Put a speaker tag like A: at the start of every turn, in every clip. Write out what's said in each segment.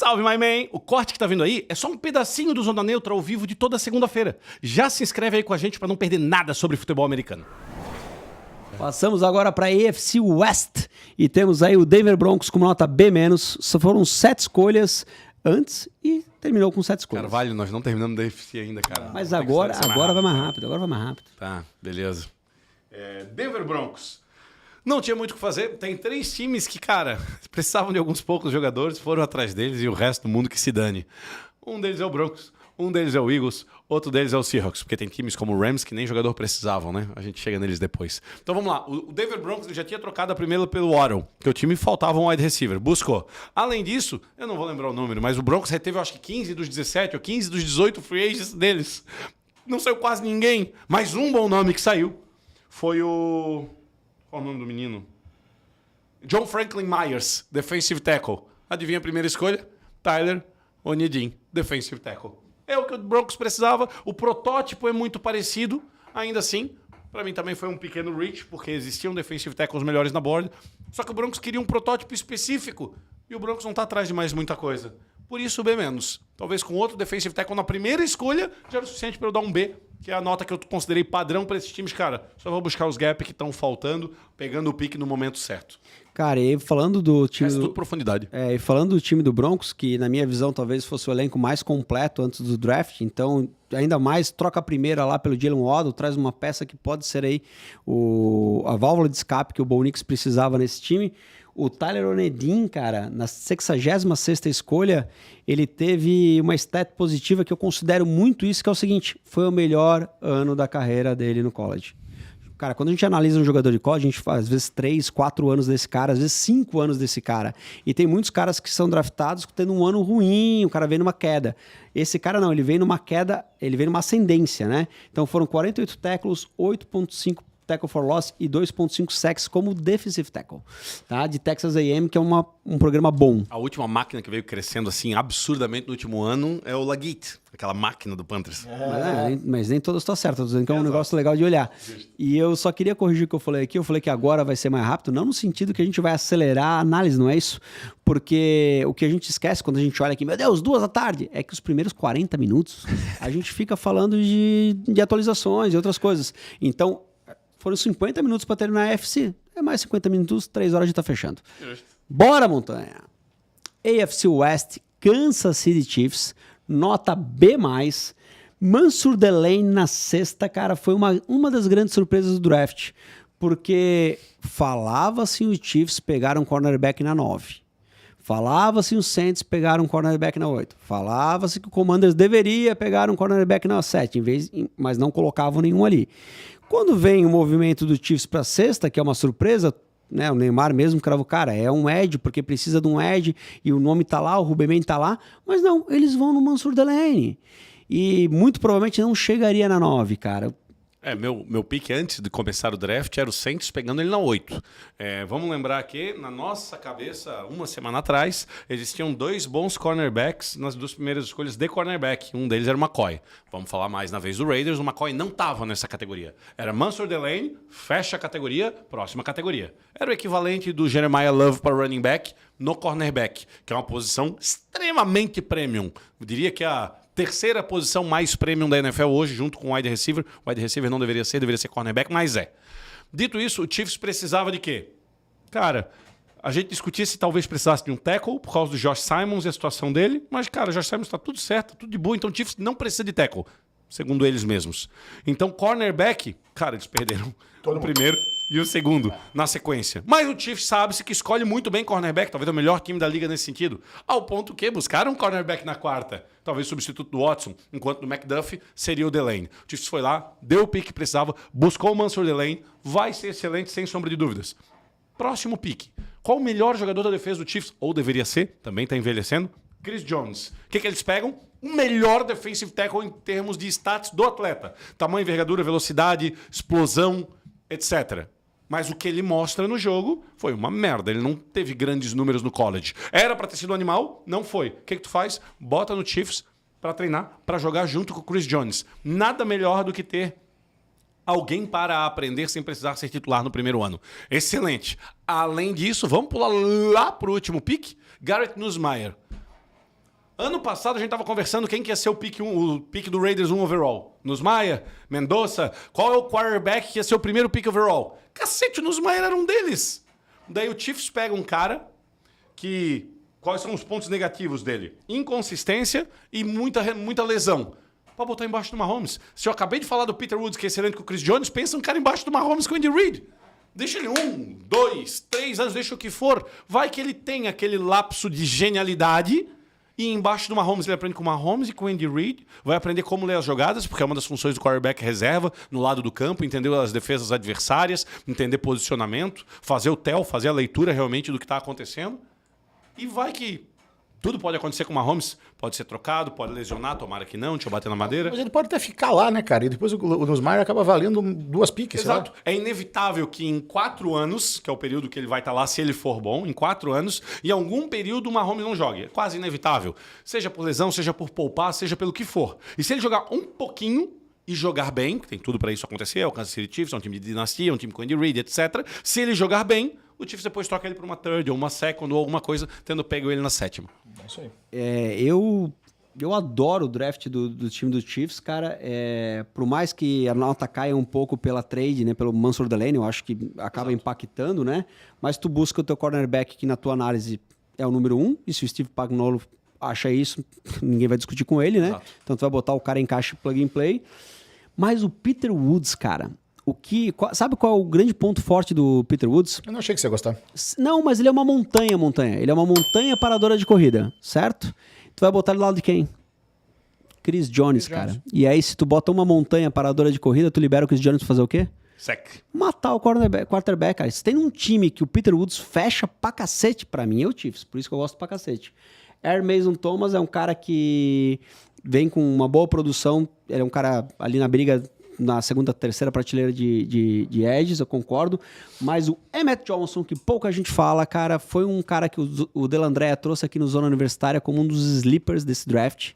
A: Salve, my man! O corte que tá vindo aí é só um pedacinho do Zona Neutra ao vivo de toda segunda-feira. Já se inscreve aí com a gente pra não perder nada sobre futebol americano.
B: Passamos agora para a AFC West e temos aí o Denver Broncos com nota B-. Só foram 7 escolhas antes e terminou com 7 escolhas.
A: Carvalho, nós não terminamos da AFC ainda, cara.
B: Mas agora vai mais rápido, agora vai mais rápido.
A: Tá, beleza. Denver Broncos. Não tinha muito o que fazer. Tem 3 times que, cara, precisavam de alguns poucos jogadores, foram atrás deles e o resto do mundo que se dane. Um deles é o Broncos, um deles é o Eagles, outro deles é o Seahawks, porque tem times como o Rams que nem jogador precisavam, né? A gente chega neles depois. Então vamos lá. O Denver Broncos já tinha trocado a primeira pelo Waddle, que o time faltava um wide receiver. Buscou. Além disso, eu não vou lembrar o número, mas o Broncos reteve, eu acho que 15 dos 17 ou 15 dos 18 free agents deles. Não saiu quase ninguém, mas um bom nome que saiu foi o... Qual o nome do menino? John Franklin Myers, defensive tackle. Adivinha a primeira escolha? Tyler Onedin, defensive tackle. É o que o Broncos precisava. O protótipo é muito parecido. Ainda assim, para mim também foi um pequeno reach, porque existiam defensive tackles melhores na board. Só que o Broncos queria um protótipo específico. E o Broncos não está atrás de mais muita coisa. Por isso, B-. Talvez com outro defensive tackle na primeira escolha já era o suficiente para eu dar um B, que é a nota que eu considerei padrão para esses times. Cara, só vou buscar os gaps que estão faltando, pegando o pique no momento certo.
B: Cara, e falando do time...
A: Tudo profundidade.
B: E falando do time do Broncos, que na minha visão talvez fosse o elenco mais completo antes do draft, então ainda mais troca a primeira lá pelo Jalen Waddle, traz uma peça que pode ser aí a válvula de escape que o Bo Nix precisava nesse time. O Tyler Onedin, cara, na 66ª escolha, ele teve uma stat positiva que eu considero muito isso, que é o seguinte: foi o melhor ano da carreira dele no college. Cara, quando a gente analisa um jogador de college, a gente faz às vezes 3, 4 anos desse cara, às vezes 5 anos desse cara. E tem muitos caras que são draftados tendo um ano ruim, o cara vem numa queda. Esse cara não, ele vem numa queda, ele vem numa ascendência, né? Então foram 48 tackles, 8.5 tackle for loss e 2.5 sacks como defensive tackle, tá? De Texas A&M, que é um programa bom.
A: A última máquina que veio crescendo assim absurdamente no último ano é o Laguite, aquela máquina do Panthers.
B: Mas nem todas estão certas, tô dizendo que é um negócio legal de olhar. E eu só queria corrigir o que eu falei aqui, eu falei que agora vai ser mais rápido, não no sentido que a gente vai acelerar a análise, não é isso? Porque o que a gente esquece quando a gente olha aqui, meu Deus, 2 da tarde, é que os primeiros 40 minutos a gente fica falando de atualizações e outras coisas. Então, foram 50 minutos para terminar a AFC. É mais 50 minutos, 3 horas a gente tá fechando. Bora, montanha! AFC West, Kansas City Chiefs, nota B+. Mansur Delane na 6ª, cara, foi uma das grandes surpresas do draft. Porque falava-se os Chiefs pegaram cornerback na 9. Falava-se os Saints pegaram um cornerback na 8. Falava-se que o Commanders deveria pegar um cornerback na 7, mas não colocavam nenhum ali. Quando vem o movimento do Chiefs para 6ª, que é uma surpresa, né, o Neymar mesmo cravo, cara, é um edge, porque precisa de um edge, e o nome tá lá, o Ruben tá lá, mas não, eles vão no Mansur Delane. E muito provavelmente não chegaria na 9, cara.
A: Meu pique antes de começar o draft era o Saints pegando ele na 8. Vamos lembrar que na nossa cabeça, uma semana atrás, existiam 2 bons cornerbacks nas 2 primeiras escolhas de cornerback. Um deles era o McCoy. Vamos falar mais na vez do Raiders. O McCoy não estava nessa categoria. Era Mansur Delane, fecha a categoria, próxima categoria. Era o equivalente do Jeremiah Love para running back no cornerback, que é uma posição extremamente premium. Eu diria que a 3ª posição mais premium da NFL hoje, junto com o wide receiver. O wide receiver não deveria ser cornerback, mas é. Dito isso, o Chiefs precisava de quê? Cara, a gente discutia se talvez precisasse de um tackle por causa do Josh Simons e a situação dele, mas, cara, o Josh Simons está tudo certo, tudo de boa, então o Chiefs não precisa de tackle, segundo eles mesmos. Então, cornerback, cara, eles perderam o primeiro e o segundo na sequência. Mas o Chiefs sabe-se que escolhe muito bem cornerback, talvez o melhor time da liga nesse sentido, ao ponto que buscaram um cornerback na 4ª, talvez substituto do Watson, enquanto do McDuffie seria o Delane. O Chiefs foi lá, deu o pique que precisava, buscou o Mansur Delane, vai ser excelente, sem sombra de dúvidas. Próximo pique. Qual o melhor jogador da defesa do Chiefs? Ou deveria ser, também está envelhecendo, Chris Jones. O que eles pegam? O melhor defensive tackle em termos de status do atleta. Tamanho, envergadura, velocidade, explosão, etc. Mas o que ele mostra no jogo foi uma merda. Ele não teve grandes números no college. Era para ter sido um animal? Não foi. O que tu faz? Bota no Chiefs para treinar, para jogar junto com o Chris Jones. Nada melhor do que ter alguém para aprender sem precisar ser titular no primeiro ano. Excelente. Além disso, vamos pular lá pro último pick. Garrett Nussmeier. Ano passado a gente tava conversando quem que ia ser o pick do Raiders 1 overall. Nussmeier, Mendoza, qual é o quarterback que ia ser o primeiro pick overall? Cacete, o Nussmeier era um deles. Daí o Chiefs pega um cara que... Quais são os pontos negativos dele? Inconsistência e muita lesão. Pra botar embaixo do Mahomes. Se eu acabei de falar do Peter Woods, que é excelente com o Chris Jones, pensa um cara embaixo do Mahomes com o Andy Reid. Deixa ele 1, 2, 3 anos, deixa o que for. Vai que ele tem aquele lapso de genialidade e embaixo do Mahomes ele aprende com o Mahomes e com o Andy Reid. Vai aprender como ler as jogadas, porque é uma das funções do quarterback reserva no lado do campo, entender as defesas adversárias, entender posicionamento, fazer o tel, fazer a leitura realmente do que está acontecendo. E vai que tudo pode acontecer com o Mahomes. Pode ser trocado, pode lesionar, tomara que não, deixa eu bater na madeira.
C: Mas ele pode até ficar lá, né, cara? E depois o Nussmeier acaba valendo 2 piques.
A: Exato. É inevitável que em 4 anos, que é o período que ele vai estar lá, se ele for bom, em 4 anos, em algum período o Mahomes não jogue. É quase inevitável. Seja por lesão, seja por poupar, seja pelo que for. E se ele jogar um pouquinho e jogar bem, que tem tudo para isso acontecer, é o Kansas City Chiefs, é um time de dinastia, é um time com Andy Reid, etc. Se ele jogar bem, o Chiefs depois troca ele para uma third ou uma second ou alguma coisa, tendo pego ele na 7ª.
C: É isso aí.
B: Eu adoro o draft do time do Chiefs, cara. Por mais que a nota caia um pouco pela trade, né, pelo Mansour Delaney, eu acho que acaba impactando, né? Mas tu busca o teu cornerback, que na tua análise é o número 1, e se o Steve Spagnuolo acha isso, ninguém vai discutir com ele, né?
A: Exato.
B: Então tu vai botar o cara em caixa plug and play. Mas o Peter Woods, cara... Sabe qual é o grande ponto forte do Peter Woods?
C: Eu não achei que você ia gostar.
B: Não, mas ele é uma montanha. Ele é uma montanha paradora de corrida, certo? Tu vai botar ele do lado de quem? Chris Jones, cara. E aí, se tu bota uma montanha paradora de corrida, tu libera o Chris Jones pra fazer o quê?
A: Sec.
B: Matar o quarterback, cara. Se tem um time que o Peter Woods fecha pra cacete, pra mim é o Chiefs. Por isso que eu gosto pra cacete. Mason Thomas é um cara que vem com uma boa produção. Ele é um cara ali na briga... na segunda, terceira prateleira de edges, eu concordo. Mas o Emmett Johnson, que pouca gente fala, cara, foi um cara que o Delandrea trouxe aqui no Zona Universitária como um dos sleepers desse draft.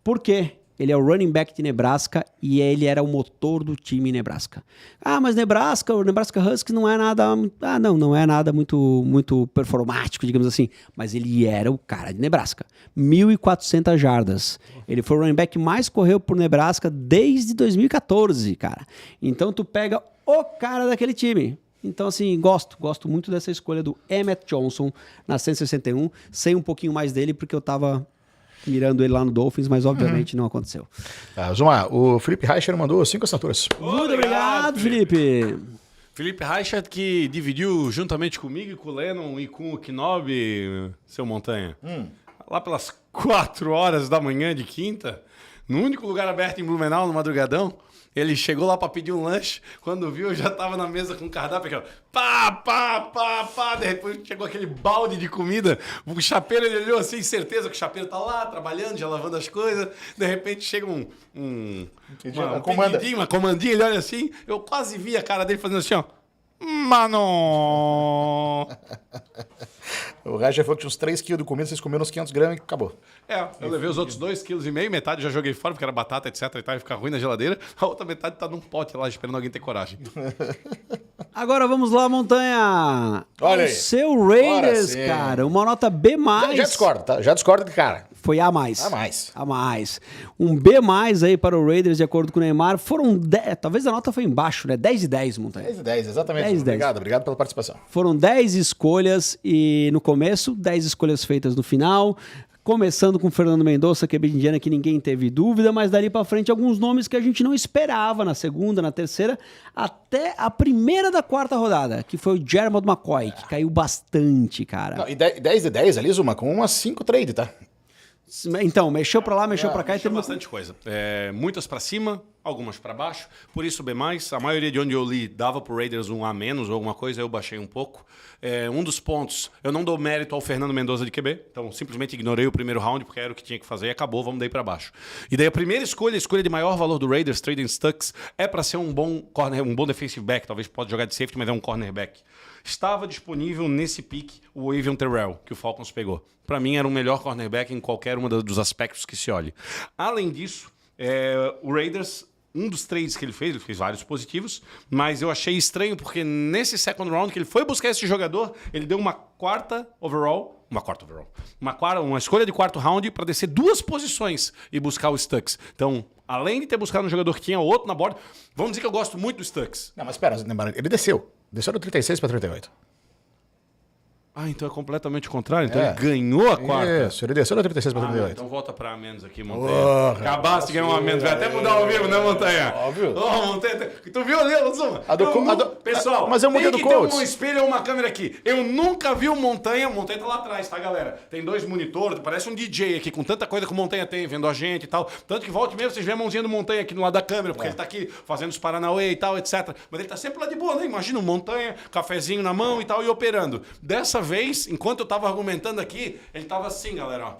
B: Por quê? Ele é o running back de Nebraska e ele era o motor do time Nebraska. Ah, mas o Nebraska Huskies não é nada... não é nada muito performático, digamos assim. Mas ele era o cara de Nebraska. 1.400 jardas. Ele foi o running back que mais correu por Nebraska desde 2014, cara. Então tu pega o cara daquele time. Então, assim, gosto muito dessa escolha do Emmett Johnson na 161. Sei um pouquinho mais dele porque eu tava... mirando ele lá no Dolphins, mas obviamente não aconteceu.
C: Zuma, o Felipe Reicher mandou 5 assinaturas.
B: Muito obrigado, Felipe.
A: Felipe Reichert, que dividiu juntamente comigo e com o Lennon e com o Kinobi, seu Montanha. Lá pelas 4 horas da manhã de quinta, no único lugar aberto em Blumenau, no madrugadão, ele chegou lá pra pedir um lanche, quando viu eu já tava na mesa com o cardápio, aqui, ó, de repente chegou aquele balde de comida, o chapeiro, ele olhou assim, certeza que o chapeiro tá lá, trabalhando, já lavando as coisas, de repente chega uma comandinha, ele olha assim, eu quase vi a cara dele fazendo assim, ó, mano...
C: O Reicher falou que tinha uns 3 quilos de comida, vocês comeram uns 500 gramas e acabou.
A: Eu levei os outros 2,5 kg, metade já joguei fora, porque era batata, etc, e tal, ia ficar ruim na geladeira. A outra metade tá num pote lá, esperando alguém ter coragem.
B: Agora vamos lá, Montanha.
C: Olha aí.
B: O seu Raiders, cara, uma nota B+.
C: Já discordo, tá? Já discordo de cara.
B: Foi A+. A+. Um B+, aí para o Raiders, de acordo com o Neymar. Foram 10, talvez a nota foi embaixo, né? 10 de 10, Montanha.
C: 10 de 10, exatamente.
B: 10 de 10.
C: Obrigado pela participação.
B: Foram 10 escolhas e no começo, 10 escolhas feitas no final. Começando com o Fernando Mendoza, que é de Indiana, que ninguém teve dúvida, mas dali pra frente alguns nomes que a gente não esperava na segunda, na terceira, até a primeira da 4ª rodada, que foi o Jermod McCoy, que caiu bastante, cara.
C: Não, e 10 de 10 ali, Zuma, com umas 5 trade, tá?
B: Então, mexeu pra lá, mexeu pra cá e
A: Tem
B: terminou
A: bastante coisa. Muitas pra cima, algumas pra baixo. Por isso, B+. A maioria de onde eu li dava pro Raiders um A- ou alguma coisa, eu baixei um pouco. Um dos pontos, eu não dou mérito ao Fernando Mendoza de QB, então simplesmente ignorei o primeiro round, porque era o que tinha que fazer e acabou, vamos daí pra baixo. E daí a primeira escolha, a escolha de maior valor do Raiders, Traden Stux, é pra ser um bom corner, um bom defensive back, talvez pode jogar de safety, mas é um cornerback. Estava disponível nesse pick o Avion Terrell, que o Falcons pegou. Para mim, era o melhor cornerback em qualquer um dos aspectos que se olhe. Além disso, o Raiders, um dos trades que ele fez vários positivos, mas eu achei estranho porque nesse second round que ele foi buscar esse jogador, ele deu uma 4ª overall Uma escolha de quarto round para descer 2 posições e buscar o Stux. Então, além de ter buscado um jogador que tinha outro na board, vamos dizer que eu gosto muito do Stux.
C: Não, mas espera, ele desceu. Desceu do 36 para 38.
A: Ah, então é completamente o contrário. Então
C: É.
A: ele ganhou a quarta.
C: Isso, ele desceu do 36 para 38.
A: Então volta pra A menos aqui, Montanha. Acabaste de ganhar um A menos. Vai até mudar ao vivo, né, Montanha?
C: Óbvio.
A: Montanha. Tu viu ali, Zuma?
C: Pessoal, mas eu mudei do
A: tem que ter
C: Colts.
A: um espelho ou uma câmera aqui. Eu nunca vi o Montanha. Montanha tá lá atrás, tá, galera? Tem 2 monitores, parece um DJ aqui, com tanta coisa que o Montanha tem, vendo a gente e tal. Tanto que volta e meia vocês veem a mãozinha do Montanha aqui no lado da câmera, porque ele tá aqui fazendo os Paranauê e tal, etc. Mas ele tá sempre lá de boa, né? Imagina um Montanha, cafezinho na mão e tal, e operando. Dessa vez, enquanto eu tava argumentando aqui, ele tava assim, galera, ó.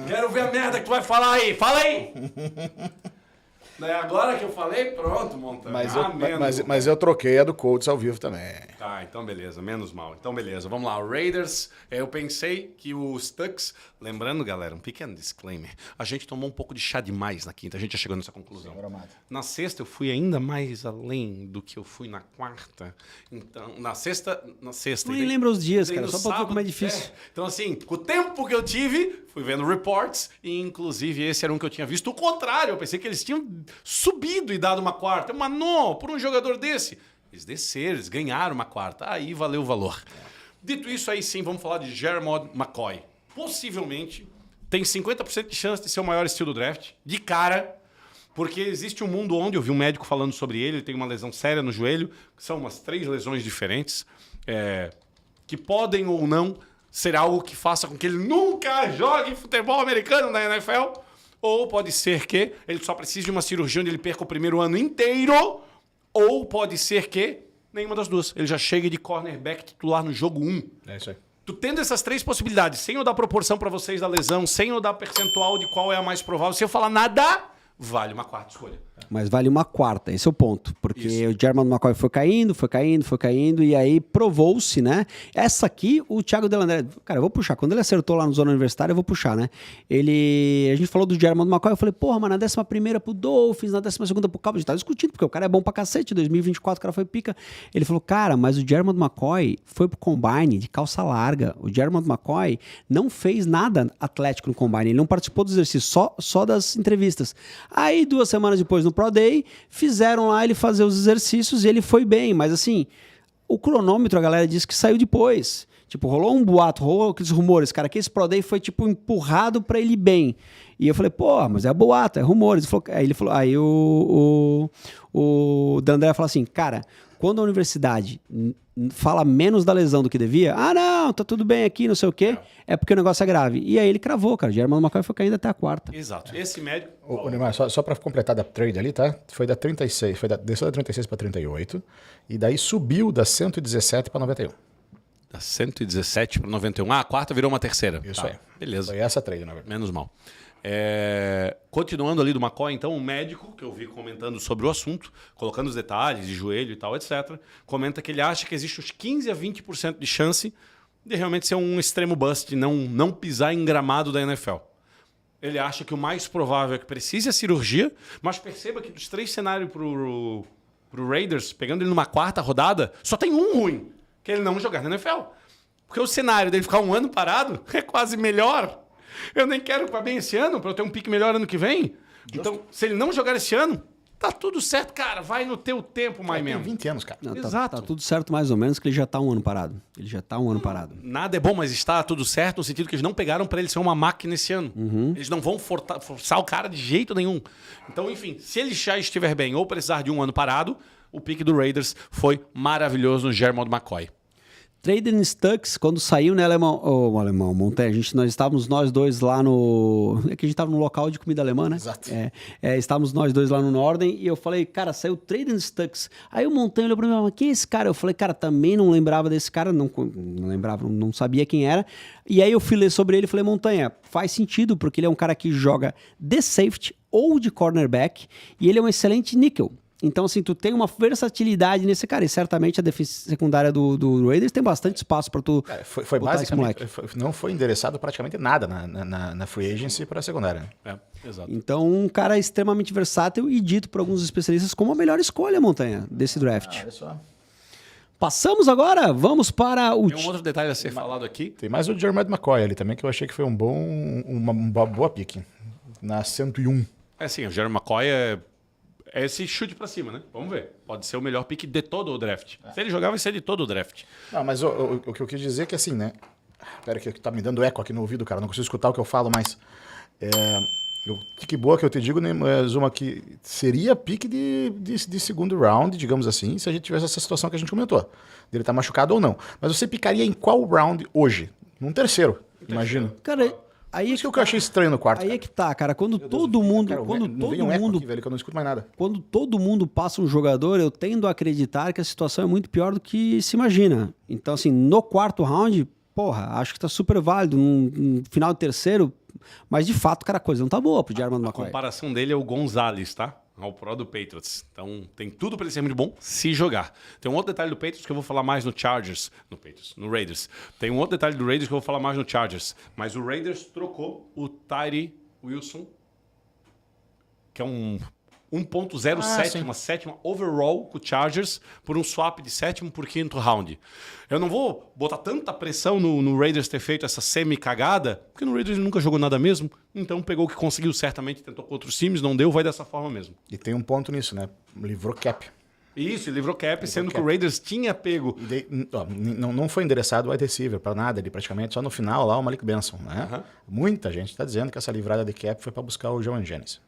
A: Quero ver a merda que tu vai falar aí. Fala aí! Daí agora que eu falei, pronto, Montanha.
C: Mas eu troquei a do Colts ao vivo também.
A: Tá, então beleza, menos mal. Então beleza, vamos lá. O Raiders, eu pensei que o Stux... Lembrando, galera, um pequeno disclaimer. A gente tomou um pouco de chá demais na quinta, a gente já chegou nessa conclusão. Na sexta eu fui ainda mais além do que eu fui na quarta. Então, na sexta...
B: Nem lembra os dias, cara,
A: no
B: só pra ver
A: sábado,
B: como é difícil.
A: Então assim, com o tempo que eu tive, fui vendo reports, e inclusive esse era um que eu tinha visto o contrário. Eu pensei que eles tinham subido e dado uma quarta. Mas não, por um jogador desse... Eles desceram, eles ganharam uma quarta. Aí valeu o valor. Dito isso, aí sim, vamos falar de Gerald McCoy. Possivelmente tem 50% de chance de ser o maior estilo do draft, de cara, porque existe um mundo onde eu vi um médico falando sobre ele tem uma lesão séria no joelho, que são umas 3 lesões diferentes, que podem ou não ser algo que faça com que ele nunca jogue futebol americano na NFL, ou pode ser que ele só precise de uma cirurgia onde ele perca o primeiro ano inteiro, ou pode ser que nenhuma das duas. Ele já chega de cornerback titular no jogo 1.
C: É isso aí.
A: Tu tendo essas 3 possibilidades, sem eu dar proporção pra vocês da lesão, sem eu dar percentual de qual é a mais provável, sem eu falar nada, vale uma quarta escolha.
B: Mas vale uma quarta, esse é o ponto. Porque
A: Isso.
B: o Gerald McCoy foi caindo, e aí provou-se, né? Essa aqui, o Thiago Delandre... Cara, eu vou puxar. Quando ele acertou lá no Zona Universitária, eu vou puxar, né? A gente falou do Gerald McCoy, eu falei, porra, mas na 11ª pro Dolphins, na 12ª pro Cowboys. A gente tava discutindo, porque o cara é bom pra cacete, 2024 o cara foi pica. Ele falou, cara, mas o Gerald McCoy foi pro Combine de calça larga. O Gerald McCoy não fez nada atlético no Combine, ele não participou dos exercícios, só das entrevistas. Aí, 2 semanas depois, no Pro Day, fizeram lá ele fazer os exercícios e ele foi bem, mas assim, o cronômetro a galera disse que saiu depois. Tipo, rolou um boato, rolou aqueles rumores, cara, que esse Pro Day foi tipo empurrado pra ele ir bem. E eu falei, pô, mas é boato, é rumores. Aí o D'Andrea falou assim, cara, quando a universidade fala menos da lesão do que devia, não, tá tudo bem aqui, não sei o quê, é porque o negócio é grave. E aí ele cravou, cara, o Gerald McCoy foi caindo até a quarta.
A: Exato. Esse médico...
C: O Neymar, só para completar da trade ali, tá? Foi da 36, desceu da 36 para 38, e daí subiu da 117 para 91.
A: Da 117 para 91. A quarta virou uma terceira.
C: Isso aí.
A: Beleza.
C: Foi essa trade, na verdade.
A: Menos mal. Continuando ali do McCoy, então, um médico que eu vi comentando sobre o assunto, colocando os detalhes de joelho e tal, etc., comenta que ele acha que existe uns 15 a 20% de chance de realmente ser um extremo bust, de não pisar em gramado da NFL. Ele acha que o mais provável é que precise a cirurgia, mas perceba que dos 3 cenários pro Raiders, pegando ele numa 4ª rodada, só tem um ruim, que é ele não jogar na NFL. Porque o cenário dele ficar um ano parado é quase melhor. Eu nem quero para bem esse ano, para eu ter um pique melhor ano que vem. Então, se ele não jogar esse ano, tá tudo certo, cara. Vai no teu tempo, mais mesmo.
C: Tem 20 anos, cara.
B: Não,
A: Exato.
B: Tá tudo certo mais ou menos, que ele já tá um ano parado.
A: Nada é bom, mas está tudo certo no sentido que eles não pegaram para ele ser uma máquina esse ano. Eles não vão forçar o cara de jeito nenhum. Então, enfim, se ele já estiver bem ou precisar de um ano parado, o pique do Raiders foi maravilhoso no Gerald McCoy.
B: Trading Stux, quando saiu, né, Alemão, Montanha, nós estávamos nós dois lá no... É que a gente estava no local de comida alemã, né?
C: Exato.
B: Estávamos nós dois lá no Norden e eu falei, cara, saiu Trading Stux. Aí o Montanha olhou pra mim e falou, quem é esse cara? Eu falei, cara, também não lembrava desse cara, não lembrava, não sabia quem era. E aí eu fui ler sobre ele e falei, Montanha, faz sentido, porque ele é um cara que joga de safety ou de cornerback e ele é um excelente níquel. Então, assim, tu tem uma versatilidade nesse cara. E certamente a defesa secundária do Raiders tem bastante espaço pra tu
C: Foi
B: botar esse moleque.
C: basicamente... Não foi endereçado praticamente nada na free agency para a secundária.
A: Exato.
B: Então, um cara extremamente versátil e dito por alguns especialistas como a melhor escolha, Montanha, desse draft.
C: Olha só.
B: Passamos agora, vamos para o...
A: Tem um outro detalhe a ser falado aqui.
C: Tem mais o Jeremiah McCoy ali também, que eu achei que foi uma boa pique. Na 101.
A: É assim, o Jerry McCoy é esse chute pra cima, né? Vamos ver. Pode ser o melhor pick de todo o draft. Se ele jogar, vai ser de todo o draft.
C: Não, mas o que eu quis dizer é que assim, né? Pera que tá me dando eco aqui no ouvido, cara. Não consigo escutar o que eu falo, mas... pique boa que eu te digo, né, Zuma, que seria pique de segundo round, digamos assim, se a gente tivesse essa situação que a gente comentou. Dele tá machucado ou não. Mas você picaria em qual round hoje? Num terceiro, imagino.
B: Cara, aí
C: Isso que eu achei estranho no quarto.
B: Aí
C: cara.
B: é que tá, cara. Quando todo mundo...
C: Cara,
B: quando
C: não
B: todo
C: vem um eco
B: mundo...
C: aqui, velho, que eu não escuto mais nada.
B: Quando todo mundo passa um jogador, eu tendo a acreditar que a situação é muito pior do que se imagina. Então, assim, no quarto round, porra, acho que tá super válido. No final do terceiro, mas de fato, cara, a coisa não tá boa pro Jeremiah
A: A
B: McCoy.
A: comparação dele é o Gonzalez, tá? Ao pro do Patriots. Então, tem tudo para ele ser muito bom se jogar. Tem um outro detalhe do Patriots que eu vou falar mais no Chargers. No Raiders. Tem um outro detalhe do Raiders que eu vou falar mais no Chargers. Mas o Raiders trocou o Tyree Wilson, que é um 1.07, uma sétima overall com o Chargers, por um swap de sétimo por quinto round. Eu não vou botar tanta pressão no Raiders ter feito essa semi-cagada, porque no Raiders ele nunca jogou nada mesmo, então pegou o que conseguiu certamente, tentou com outros times, não deu, vai dessa forma mesmo.
C: E tem um ponto nisso, né? Livrou cap.
A: Isso, ele livrou cap, sendo que o Raiders tinha pego...
C: Não foi endereçado o wide receiver para nada ali, praticamente, só no final lá o Malik Benson, né? Muita gente está dizendo que essa livrada de cap foi para buscar o Joan Jennings.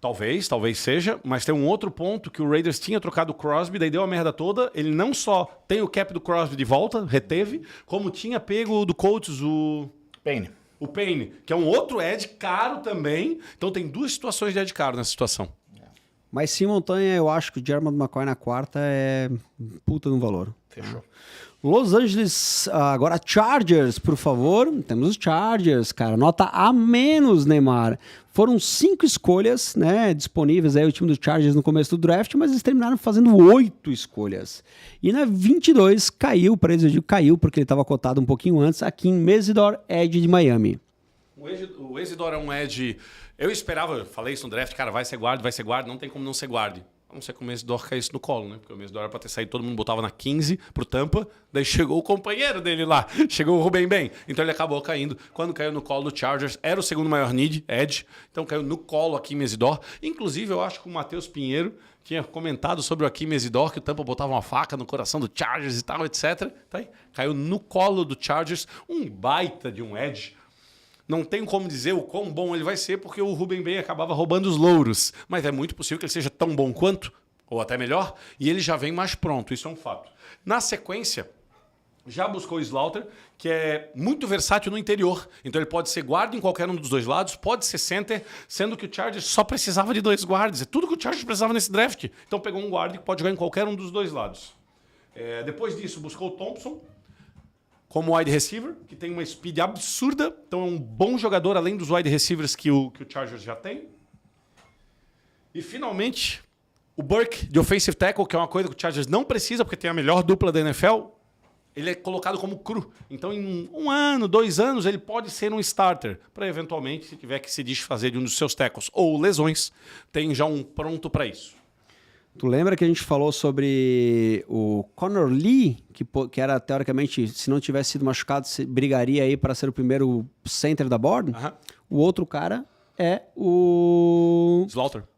A: Talvez seja, mas tem um outro ponto que o Raiders tinha trocado o Crosby, daí deu a merda toda. Ele não só tem o cap do Crosby de volta, reteve, como tinha pego do Colts o Payne, que é um outro edge caro também. Então tem duas situações de edge caro nessa situação.
B: Mas sim, Montanha, eu acho que o Jeremiah McCoy na quarta é puta no valor.
C: Fechou.
B: Los Angeles, agora Chargers, por favor. Temos os Chargers, cara. Nota A menos, Neymar. Foram 5 escolhas, né, disponíveis aí o time do Chargers no começo do draft, mas eles terminaram fazendo 8 escolhas. E na 22 caiu, para eles eu digo caiu, porque ele estava cotado um pouquinho antes, aqui em Mesidor, Edge de Miami.
A: O Isidore é um edge... Eu esperava, eu falei isso no draft, cara, vai ser guarda, não tem como não ser guarda. A não ser que o Mesidor caísse no colo, né? Porque o Mesidor era pra ter saído, todo mundo botava na 15 pro Tampa, daí chegou o companheiro dele lá, chegou o Rubem Ben. Então ele acabou caindo. Quando caiu no colo do Chargers, era o segundo maior need, edge, então caiu no colo aqui Mesidor. Inclusive, eu acho que o Matheus Pinheiro tinha comentado sobre o Akeem Mesidor, que o Tampa botava uma faca no coração do Chargers e tal, etc. Tá aí. Caiu no colo do Chargers, um baita de um edge. Não tem como dizer o quão bom ele vai ser, porque o Rubem Ben acabava roubando os louros. Mas é muito possível que ele seja tão bom quanto, ou até melhor, e ele já vem mais pronto, isso é um fato. Na sequência, já buscou o Slaughter, que é muito versátil no interior. Então ele pode ser guarda em qualquer um dos dois lados, pode ser center, sendo que o Chargers só precisava de 2 guardas. É tudo que o Chargers precisava nesse draft. Então pegou um guarda que pode jogar em qualquer um dos dois lados. Depois disso, buscou o Thompson como wide receiver, que tem uma speed absurda. Então é um bom jogador, além dos wide receivers que o Chargers já tem. E finalmente, o Burke, de offensive tackle, que é uma coisa que o Chargers não precisa, porque tem a melhor dupla da NFL. Ele é colocado como cru. Então, em 1 ano, 2 anos, ele pode ser um starter. Para, eventualmente, se tiver que se desfazer de um dos seus tackles ou lesões, tem já um pronto para isso.
B: Tu lembra que a gente falou sobre o Connor Lee, que era, teoricamente, se não tivesse sido machucado, brigaria aí para ser o primeiro center da board? O outro cara é o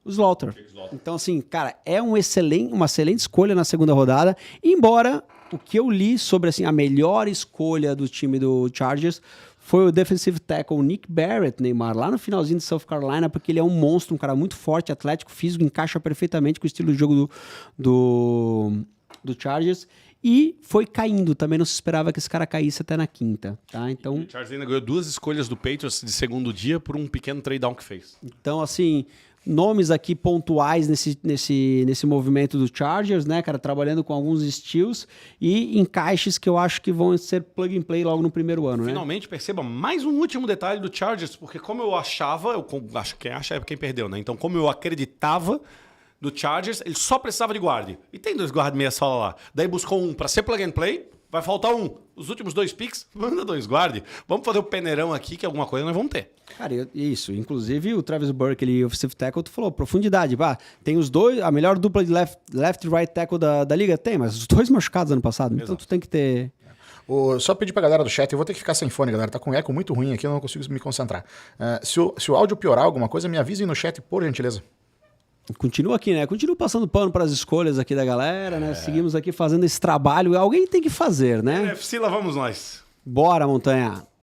B: Slaughter. Então, assim, cara, é uma excelente escolha na segunda rodada, embora o que eu li sobre assim, a melhor escolha do time do Chargers foi o defensive tackle, o Nick Barrett, Neymar, lá no finalzinho de South Carolina, porque ele é um monstro, um cara muito forte, atlético, físico, encaixa perfeitamente com o estilo de jogo do Chargers. E foi caindo, também não se esperava que esse cara caísse até na quinta, tá? Então,
A: o Chargers ainda ganhou 2 escolhas do Patriots de segundo dia por um pequeno trade down que fez.
B: Então, assim, nomes aqui pontuais nesse movimento do Chargers, né, cara? Trabalhando com alguns steals e encaixes que eu acho que vão ser plug and play logo no primeiro ano, né?
A: Finalmente, perceba mais um último detalhe do Chargers, porque como eu achava, acho que quem acha é quem perdeu, né? Então, como eu acreditava do Chargers, ele só precisava de guarda. E tem 2 guardas meia sola lá. Daí buscou um para ser plug and play, Vai faltar um. Os últimos 2 picks, manda 2 guarde. Vamos fazer o peneirão aqui, que alguma coisa nós vamos ter.
B: Cara, isso. Inclusive, o Travis Burke, ele, offensive tackle, tu falou, profundidade. Pá, tem os dois, a melhor dupla de left e right tackle da liga? Tem, mas os 2 machucados ano passado. Então tu tem que ter...
C: Só pedir pra galera do chat, eu vou ter que ficar sem fone, galera. Tá com um eco muito ruim aqui, eu não consigo me concentrar. Se o áudio piorar alguma coisa, me avisem no chat, por gentileza.
B: Continua aqui, né? Continua passando pano para as escolhas aqui da galera, né? Seguimos aqui fazendo esse trabalho. Alguém tem que fazer, né?
A: NFC, lá vamos nós.
B: Bora, Montanha.